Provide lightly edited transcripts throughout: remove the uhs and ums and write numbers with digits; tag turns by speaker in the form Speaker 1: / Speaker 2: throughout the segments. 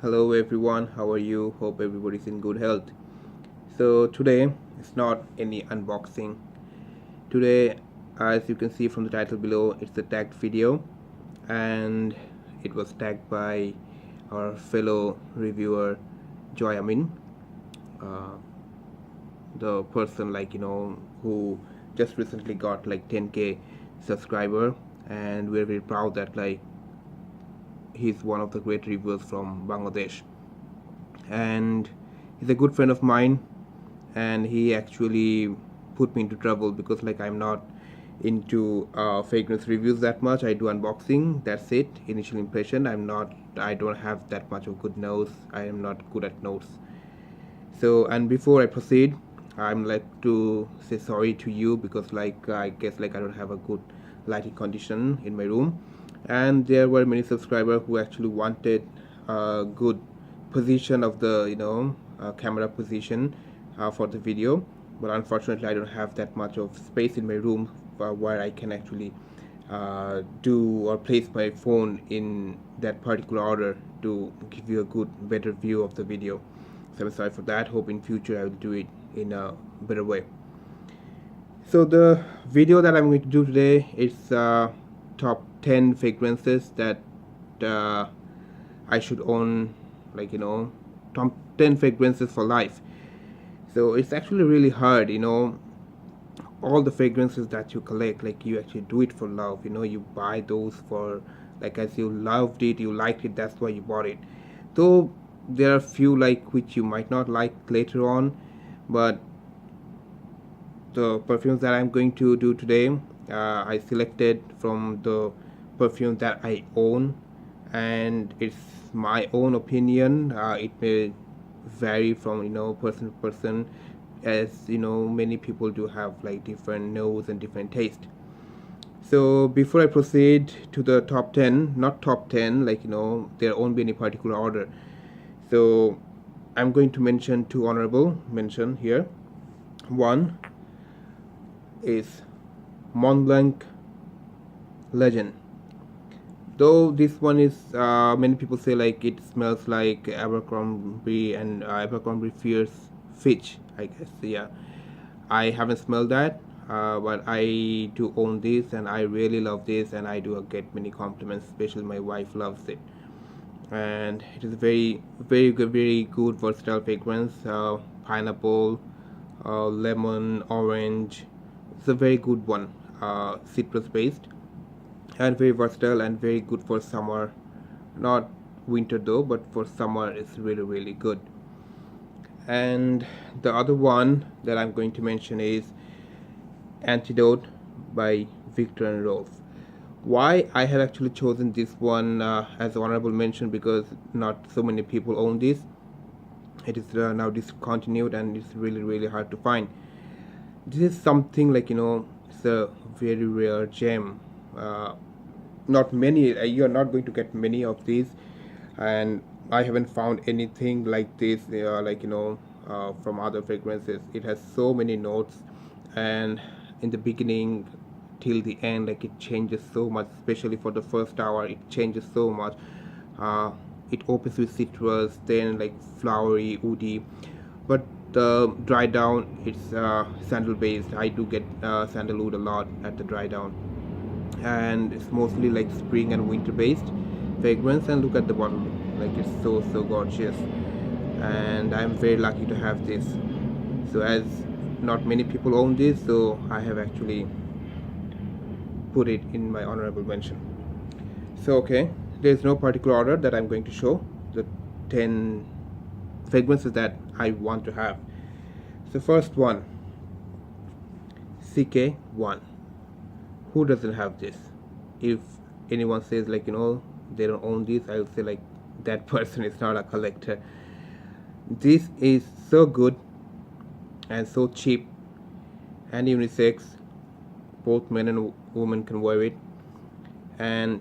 Speaker 1: Hello everyone, how are you? Hope everybody's in good health. So today it's not any unboxing. Today, as you can see from the title below, it's a tagged video and it was tagged by our fellow reviewer Joy Amin, uh, the person who just recently got like 10k subscriber, and we're very proud that he's one of the great reviewers from Bangladesh, and he's a good friend of mine, and he actually put me into trouble because I'm not into fragrance reviews that much. I do unboxing, that's it. Initial impression, I don't have that much of good nose. I am not good at notes. So, and before I proceed, I'm like to say sorry to you because I guess I don't have a good lighting condition in my room, and there were many subscribers who actually wanted a good position of the camera position for the video, but unfortunately I don't have that much of space in my room where I can actually do or place my phone in that particular order to give you a good better view of the video. So I'm sorry for that. Hope in future I will do it in a better way. So the video that I'm going to do today is top 10 fragrances that uh, I should own, top 10 fragrances for life. So it's actually really hard, all the fragrances that you collect, you actually do it for love, you buy those for, as you loved it, you liked it, that's why you bought it. Though there are few which you might not like later on, but the perfumes that I'm going to do today, I selected from the perfume that I own, and it's my own opinion. It may vary from person to person, as many people do have different nose and different taste. So before I proceed to the top 10, not top 10, there won't be any particular order. So I'm going to mention two honorable mention here. One is Mont Blanc Legend. Though this one is, many people say it smells like Abercrombie and Abercrombie Fierce Fitch, I guess. Yeah, I haven't smelled that, but I do own this and I really love this, and I do get many compliments, especially my wife loves it. And it is very good versatile fragrance. Pineapple, lemon, orange. It's a very good one, citrus based, and very versatile and very good for summer. Not winter though, but for summer it's really good. And the other one that I'm going to mention is Antidote by Victor and Rolf. Why I have actually chosen this one as honorable mention, because not so many people own this. It is now discontinued and it's really hard to find. This is something it's a very rare gem. Not many, you're not going to get many of these, and I haven't found anything like this from other fragrances. It has so many notes, and in the beginning till the end, it changes so much, especially for the first hour. It changes so much. It opens with citrus, then flowery, woody, but dry down it's sandal based. I do get sandalwood a lot at the dry down, and it's mostly spring and winter based fragrance. And look at the bottle, it's so gorgeous, and I'm very lucky to have this. So as not many people own this, so I have actually put it in my honorable mention. So okay, there's no particular order that I'm going to show the 10 fragrances that I want to have. So first one, CK1. Who doesn't have this? If anyone says they don't own this, I'll say that person is not a collector. This is so good and so cheap and unisex. Both men and women can wear it. And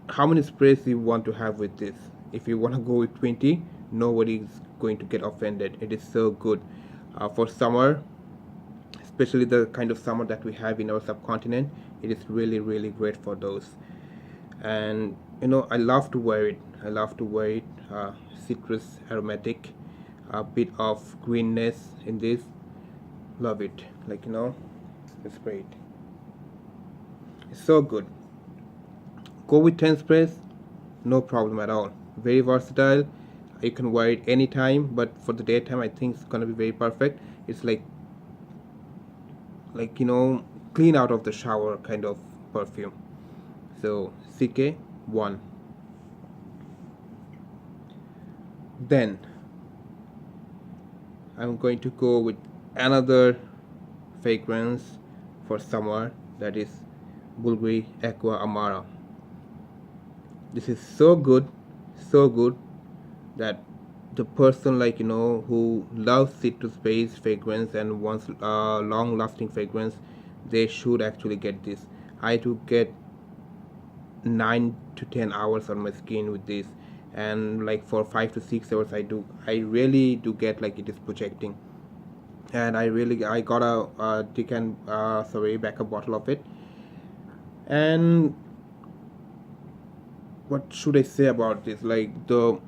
Speaker 1: how many sprays you want to have with this? If you want to go with 20, nobody is going to get offended. It is so good for summer, especially the kind of summer that we have in our subcontinent. It is really great for those. And I love to wear it. I love to wear it. Citrus aromatic, a bit of greenness in this. Love it. It's great. It's so good. Go with 10 sprays, no problem at all. Very versatile. You can wear it anytime, but for the daytime, I think it's gonna be very perfect. It's clean out of the shower kind of perfume. So CK1. Then I'm going to go with another fragrance for summer, that is Bulgari Aqua Amara. This is so good that the person who loves citrus based fragrance and wants long lasting fragrance, they should actually get this. I do get 9 to 10 hours on my skin with this, and like for 5 to 6 hours I really do get like it is projecting. And I got a backup bottle of it. And what should I say about this? Like the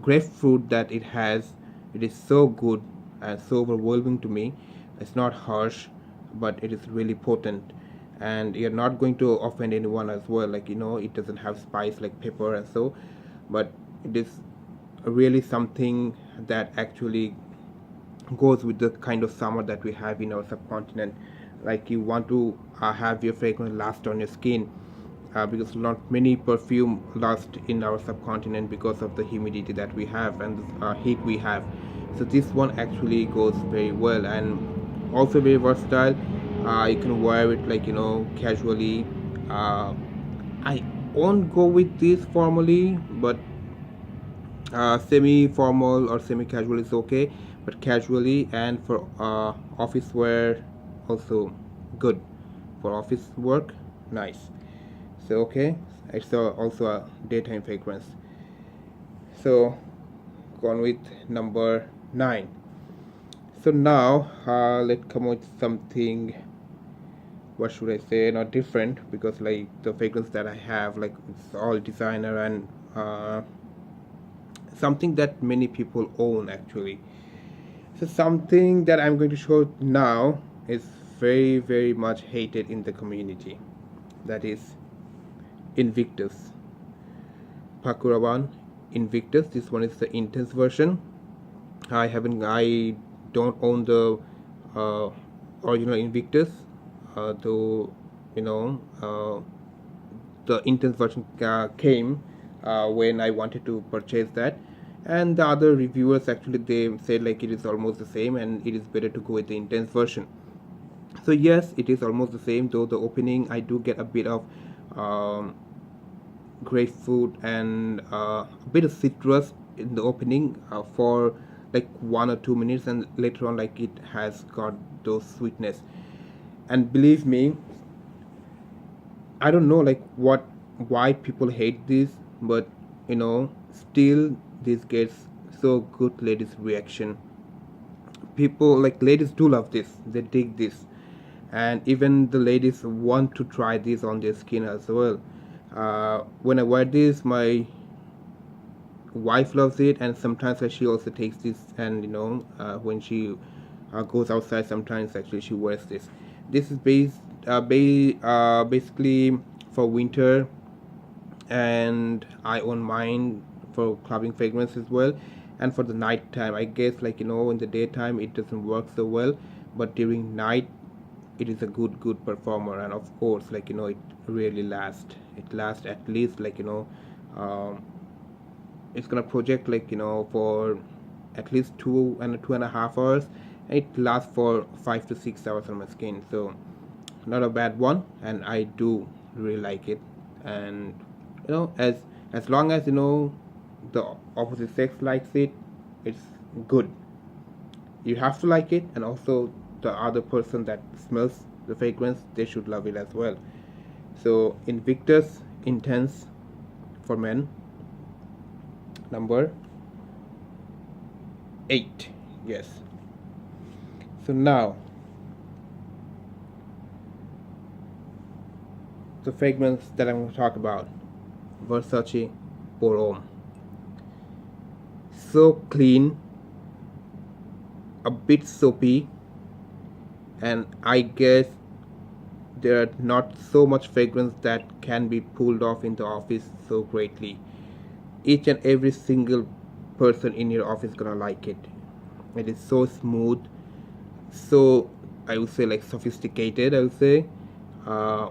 Speaker 1: grapefruit that it has, it is so good and so overwhelming to me. It's not harsh, but it is really potent, and you're not going to offend anyone as well. It doesn't have spice like pepper and so, but it is really something that actually goes with the kind of summer that we have in our subcontinent. Like you want to have your fragrance last on your skin, because not many perfume last in our subcontinent because of the humidity that we have and heat we have. So this one actually goes very well and also very versatile. You can wear it casually. I won't go with this formally, but semi-formal or semi-casual is okay, but casually and for office wear also good. For office work, nice. So okay, it's also a daytime fragrance. So gone with number 9. So now let's come with something, what should I say, not different, because like the fragrance that I have, like it's all designer and something that many people own actually. So something that I'm going to show now is very much hated in the community, that is Invictus. Pakuravan Invictus. This one is the intense version. I don't own the original Invictus, though the intense version came when I wanted to purchase that. And the other reviewers actually, they said like it is almost the same and it is better to go with the intense version. So yes, it is almost the same, though the opening I do get a bit of grapefruit and a bit of citrus in the opening for like 1 or 2 minutes, and later on like it has got those sweetness. And believe me, I don't know like why people hate this, but still this gets so good ladies reaction. People, like ladies do love this, they dig this, and even the ladies want to try this on their skin as well. When I wear this, my wife loves it, and sometimes like, she also takes this, and when she goes outside, sometimes actually she wears this. This is basically for winter, and I own mine for clubbing fragrance as well, and for the night time. I guess in the daytime it doesn't work so well, but during night it is a good performer. And of course it really lasts. It lasts at least um, it's gonna project for at least 2.5 hours, and it lasts for 5 to 6 hours on my skin. So not a bad one, and I do really like it. And as long as the opposite sex likes it, it's good. You have to like it, and also the other person that smells the fragrance, they should love it as well. So Invictus Intense for men, number 8. Yes. So now the fragrance that I'm going to talk about, Versace Pour Homme. So clean, a bit soapy, and I guess there are not so much fragrance that can be pulled off in the office so greatly. Each and every single person in your office gonna like it. It is so smooth, so I would say like sophisticated, I would say. uh,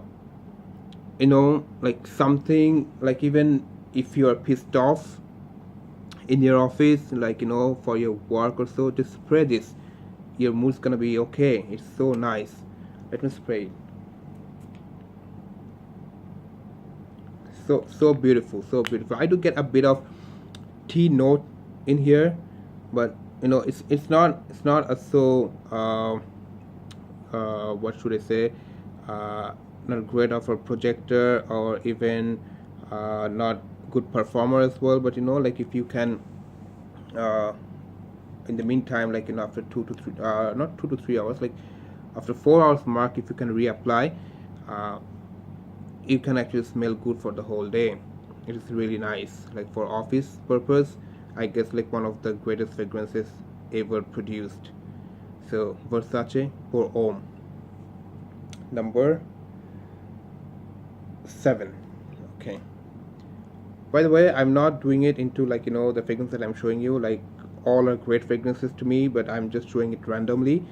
Speaker 1: like something like, even if you are pissed off in your office, like for your work or so, just spray this. Your mood's gonna be okay. It's so nice. Let me spray it. So beautiful, so beautiful. I do get a bit of tea note in here, but it's not a so what should I say, uh, not great of a projector, or even not good performer as well. But like, if you can uh, in the meantime, like after 2 to 3, not 2 to 3 hours, like after 4 hours mark, if you can reapply, uh, you can actually smell good for the whole day. It is really nice, like for office purpose. I guess like one of the greatest fragrances ever produced. So Versace Pour Homme, number 7. Okay, by the way, I'm not doing it into like the fragrance that I'm showing you, like all are great fragrances to me, but I'm just showing it randomly,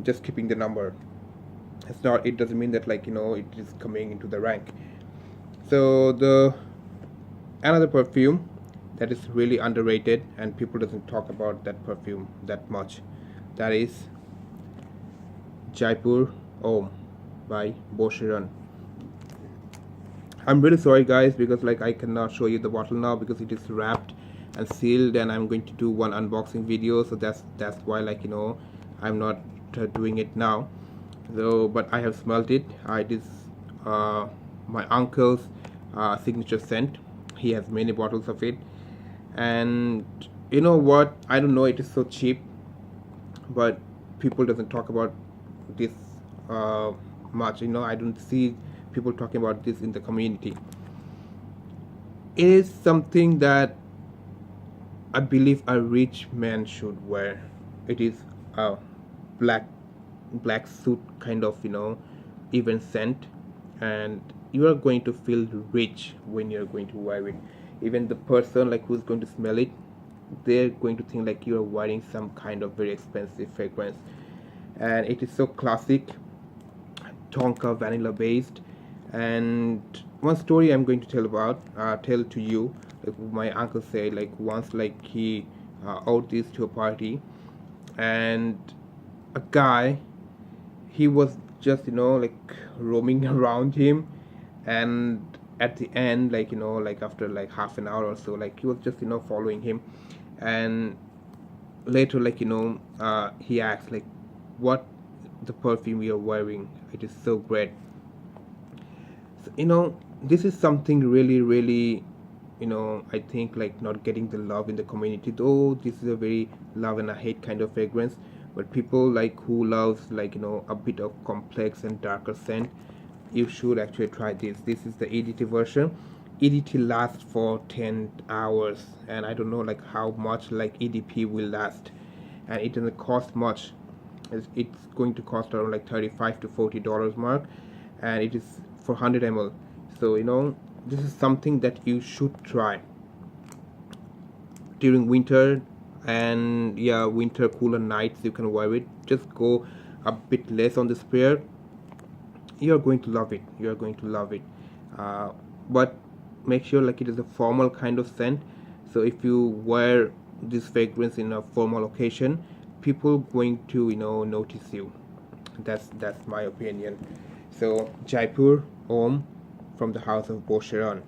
Speaker 1: just keeping the number. It doesn't mean that like it is coming into the rank. So the another perfume that is really underrated and people doesn't talk about that perfume that much, that is Jaipur Homme by Boucheron. I'm really sorry guys, because like I cannot show you the bottle now because it is wrapped and sealed, and I'm going to do one unboxing video, so that's why like I'm not doing it now. So but I have smelled it. It is my uncle's signature scent. He has many bottles of it, and you know what, I don't know, it is so cheap, but people doesn't talk about this much. I don't see people talking about this in the community. It is something that I believe a rich man should wear. It is a black suit kind of even scent, and you are going to feel rich when you're going to wear it. Even the person like who's going to smell it, they're going to think like you're wearing some kind of very expensive fragrance. And it is so classic, tonka vanilla based. And one story I'm going to tell to you, like my uncle said, like once like he owed this to a party, and a guy, he was just like roaming around him, and at the end, like like after like half an hour or so, like he was just following him. And later, like he asked like, what the perfume you're wearing, it is so great. So, this is something really really I think like not getting the love in the community, though this is a very love and a hate kind of fragrance. But people like who loves like a bit of complex and darker scent, you should actually try this. This is the EDT version. EDT lasts for 10 hours, and I don't know like how much like EDP will last, and it doesn't cost much. It's going to cost around like $35 to $40 mark, and it is for 100 ml. So this is something that you should try during winter. And yeah, winter cooler nights you can wear it. Just go a bit less on the sprayer. You're going to love it. You're going to love it. But make sure like it is a formal kind of scent. So if you wear this fragrance in a formal occasion, people going to notice you. That's my opinion. So Jaipur Homme from the house of Boucheron.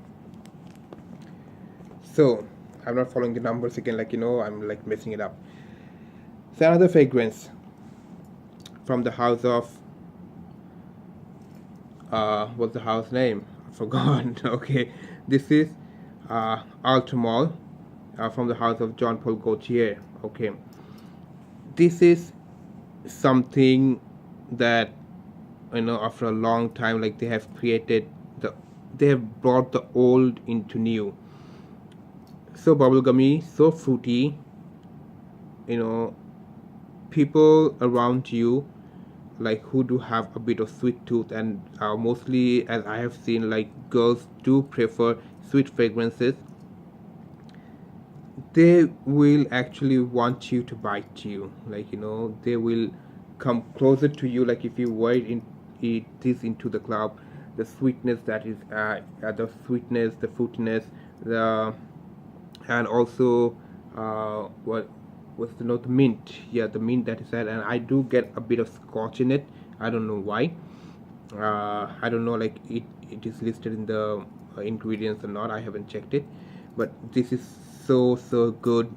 Speaker 1: So I'm not following the numbers again, like I'm like messing it up. So another fragrance from the house of what's the house name? I forgot. Okay, this is Altamol from the house of Jean Paul Gaultier. Okay, this is something that after a long time, like they have created the they have brought the old into new. So bubblegummy, so fruity, you know, people around you like who do have a bit of sweet tooth, and mostly, as I have seen, like girls do prefer sweet fragrances. They will actually want you to bite you, like, they will come closer to you. Like if you wear this into the club, the sweetness that is the sweetness, the fruitiness, the and also what was the note, the mint, yeah, the mint that is that. And I do get a bit of scotch in it. I don't know why. I don't know, like it is listed in the ingredients or not. I haven't checked it, but this is so good.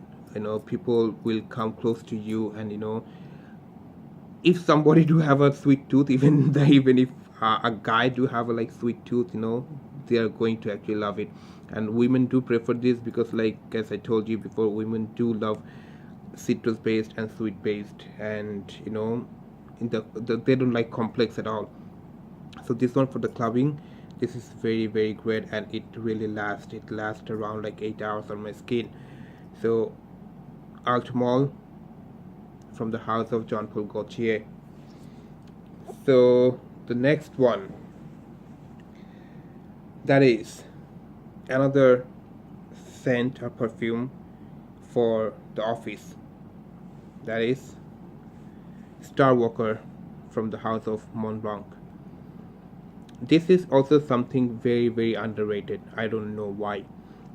Speaker 1: People will come close to you, and if somebody do have a sweet tooth, even even if a guy do have a like sweet tooth, they are going to actually love it. And women do prefer this because, like as I told you before, women do love citrus based and sweet based, and in they don't like complex at all. So this one for the clubbing, this is very great, and it really lasts. It lasts around like 8 hours on my skin. So Altamol from the house of Jean Paul Gaultier. So the next one, that is another scent or perfume for the office, that is Star Walker from the house of Mont Blanc. This is also something very underrated. I don't know why.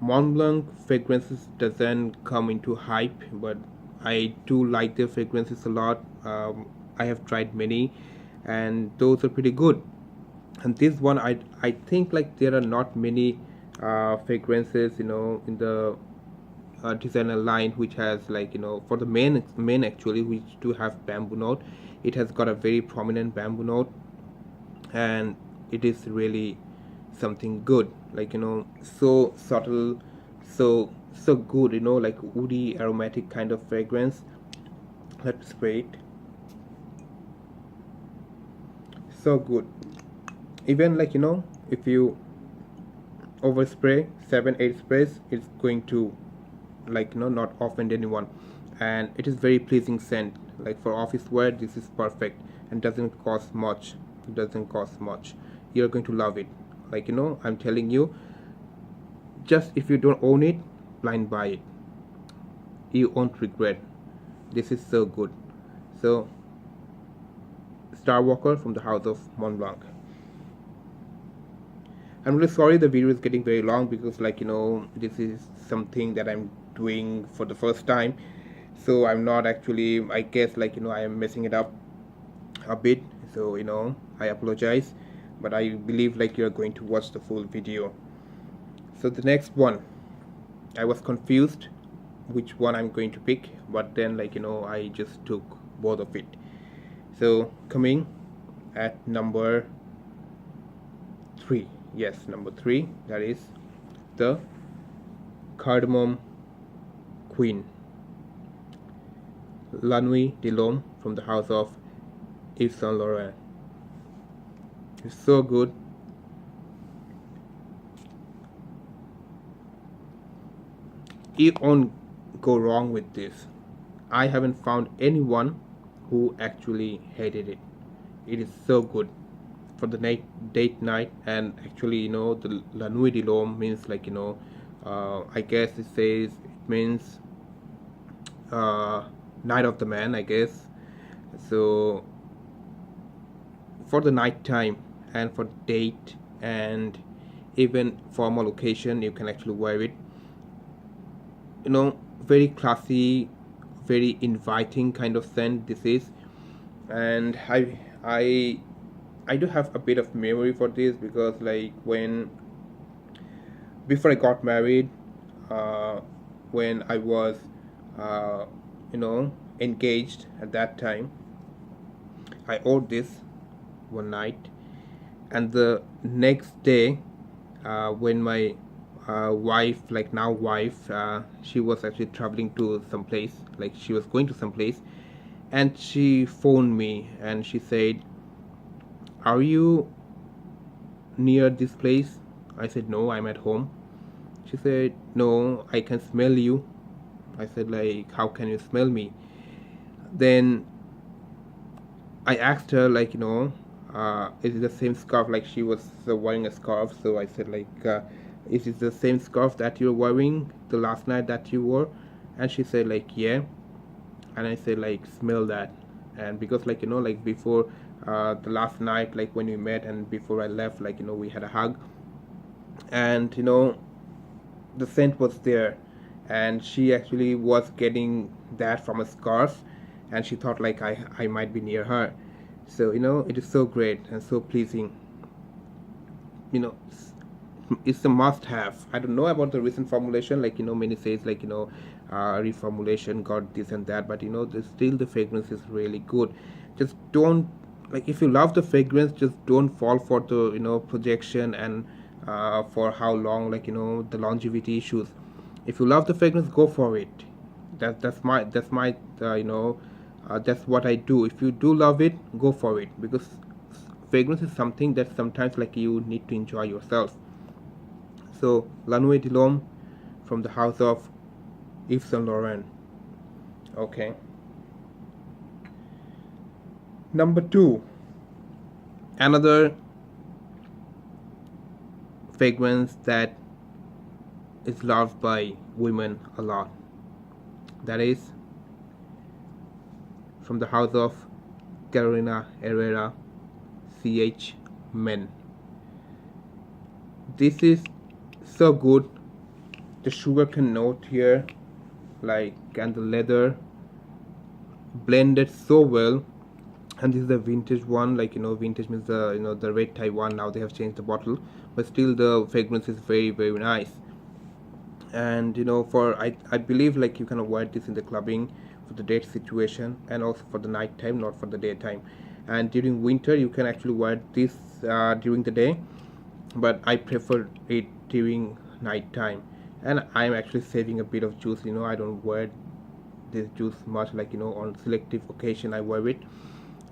Speaker 1: Mont Blanc fragrances doesn't come into hype, but I do like their fragrances a lot. I have tried many, and those are pretty good. And this one, I think like there are not many fragrances, in the designer line which has, like, for the main actually, which do have bamboo note. It has got a very prominent bamboo note, and it is really something good, like, so subtle, so good, like woody aromatic kind of fragrance. Let's spray it. So good. Even, like, if you overspray 7-8 sprays, it's going to, like, not offend anyone. And it is very pleasing scent. Like for office wear, this is perfect, and doesn't cost much. It doesn't cost much. You're going to love it. Like, I'm telling you, just if you don't own it, blind buy it. You won't regret. This is so good. So Star Walker from the house of Mont Blanc. I'm really sorry the video is getting very long, because, like, this is something that I'm doing for the first time. So I'm not actually, I guess, like, I am messing it up a bit. So, I apologize, but I believe like you're going to watch the full video. So the next one, I was confused which one I'm going to pick, but then, like, I just took both of it. So coming at number 3, yes, number 3, that is the Cardamom Queen, La Nuit de l'Homme from the house of Yves Saint Laurent. It's so good. You won't go wrong with this. I haven't found anyone who actually hated it. It is so good for the date night. And actually, the La Nuit de l'Homme means, like, I guess it says it means night of the man, I guess. So for the night time, and for date, and even formal occasion, you can actually wear it. Very classy, very inviting kind of scent this is. And I do have a bit of memory for this, because, like, before I got married, when I was engaged at that time, I ordered this one night, and the next day, when my wife, like now wife, she was actually traveling to some place, like she was going to some place, and she phoned me and she said, "Are you near this place? I said, no, I'm at home. She said, no, I can smell you. I said, like, how can you smell me? Then I asked her, like, is it the same scarf? Like, she was wearing a scarf. So I said, like, is it the same scarf that you're wearing the last night that you wore? And she said, like, yeah. And I said, like, smell that. And because, like, like before the last night, like when we met and before I left, like, we had a hug. And, the scent was there. And she actually was getting that from a scarf. And she thought, like, I might be near her. So, it is so great and so pleasing. It's a must have. I don't know about the recent formulation, like, many says, like, reformulation got this and that, but still the fragrance is really good. Just don't, like, if you love the fragrance, just don't fall for the projection and for how long, like, the longevity issues. If you love the fragrance, go for it. That's my that's what I do. If you do love it, go for it, because fragrance is something that sometimes, like, you need to enjoy yourself. So, La Nuit de l'Homme from the house of Yves Saint Laurent. Okay. Number 2, another fragrance that is loved by women a lot. That is from the house of Carolina Herrera, CH Men. This is so good. The sugarcane note here, like, and the leather blended so well. And this is the vintage one, like, vintage means the the red tie one. Now they have changed the bottle, but still the fragrance is very, very nice. And for I believe, like, you can wear this in the clubbing for the date situation, and also for the night time, not for the daytime. And during winter you can actually wear this during the day, but I prefer it during night time. And I'm actually saving a bit of juice. I don't wear this juice much, like, on selective occasion I wear it.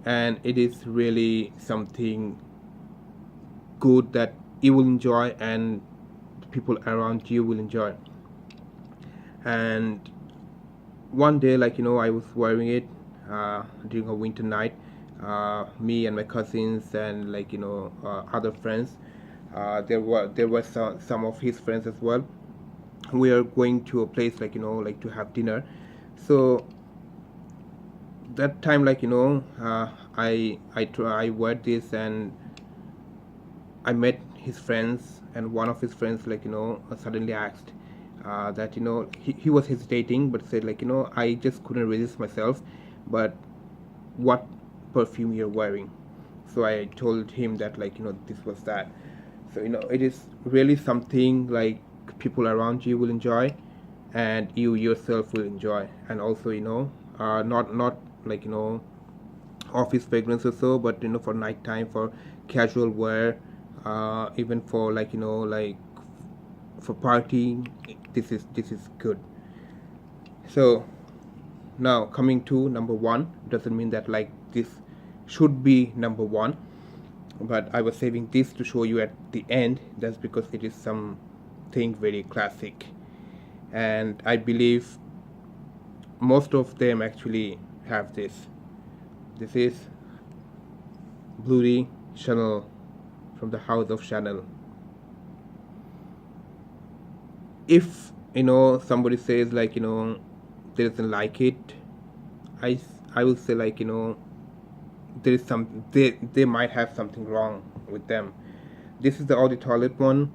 Speaker 1: And it is really something good that you will enjoy and people around you will enjoy. And one day, like, I was wearing it during a winter night. Me and my cousins and, like, other friends, there were some of his friends as well. We are going to a place, like, like, to have dinner. So that time, like, I wear this, and I met his friends, and one of his friends, like, suddenly asked that, he was hesitating, but said, like, I just couldn't resist myself, but what perfume you're wearing? So I told him that, like, this was that. So it is really something, like, people around you will enjoy, and you yourself will enjoy. And also, not like, office fragrance or so, but for nighttime, for casual wear, even for, like, like, for partying, this is good. So now coming to number 1, doesn't mean that, like, this should be number 1, but I was saving this to show you at the end. That's because it is something very classic, and I believe most of them actually have this. This is Blue Chanel from the house of Chanel. If somebody says, like, they doesn't like it, I will say, like, there is some, they might have something wrong with them. This is the Eau de Toilette one,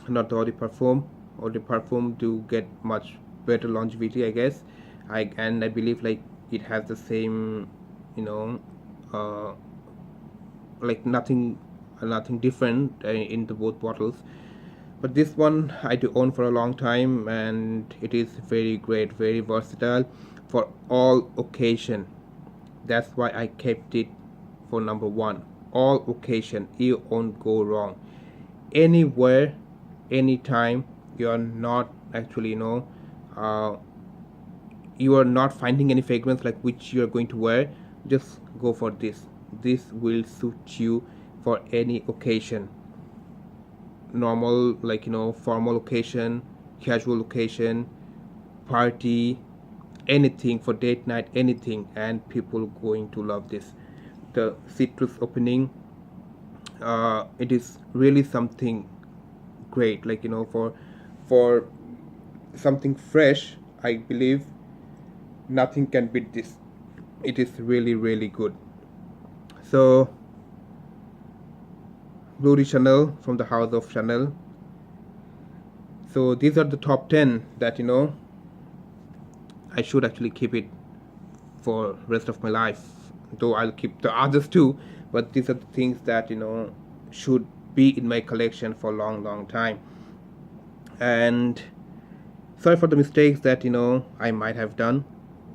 Speaker 1: not the Eau de Parfum. Eau de Parfum do get much better longevity, I guess. I believe, like, it has the same, like, nothing different in the both bottles. But this one I do own for a long time, and it is very great, very versatile for all occasion. That's why I kept it for number 1. All occasion, you won't go wrong. Anywhere, anytime, you are not actually, you are not finding any fragrance like which you are going to wear, just go for this. This will suit you for any occasion. normal, like, formal occasion, casual occasion, party, anything, for date night, anything, and people going to love this. The citrus opening, it is really something great, like, for something fresh. I believe nothing can beat this. It is really, really good. So Blue Chanel from the house of Chanel. So these are the top 10 that I should actually keep it for rest of my life, though I'll keep the others too, but these are the things that should be in my collection for a long time. And sorry for the mistakes that I might have done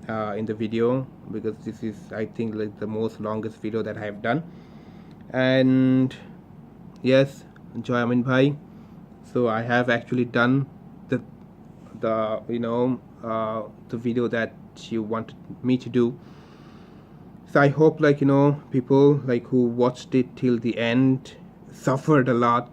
Speaker 1: in the video, because this is, I think, like the most longest video that I have done. And yes, Joy Amin Bhai, so I have actually done the the video that you wanted me to do. So I hope, like, people like who watched it till the end suffered a lot,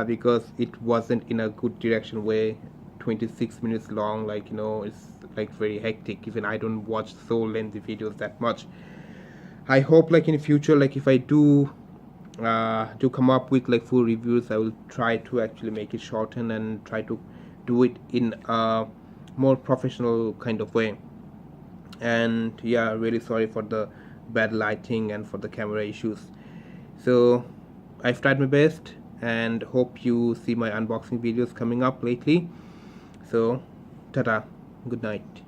Speaker 1: because it wasn't in a good direction way. 26 minutes long, like, it's like very hectic. Even I don't watch so lengthy videos that much. I hope, like, in the future, like, if I do come up with like full reviews, I will try to actually make it shorten and try to do it in a more professional kind of way. And yeah, really sorry for the bad lighting and for the camera issues. So I've tried my best, and hope you see my unboxing videos coming up lately. So, ta-ta, good night.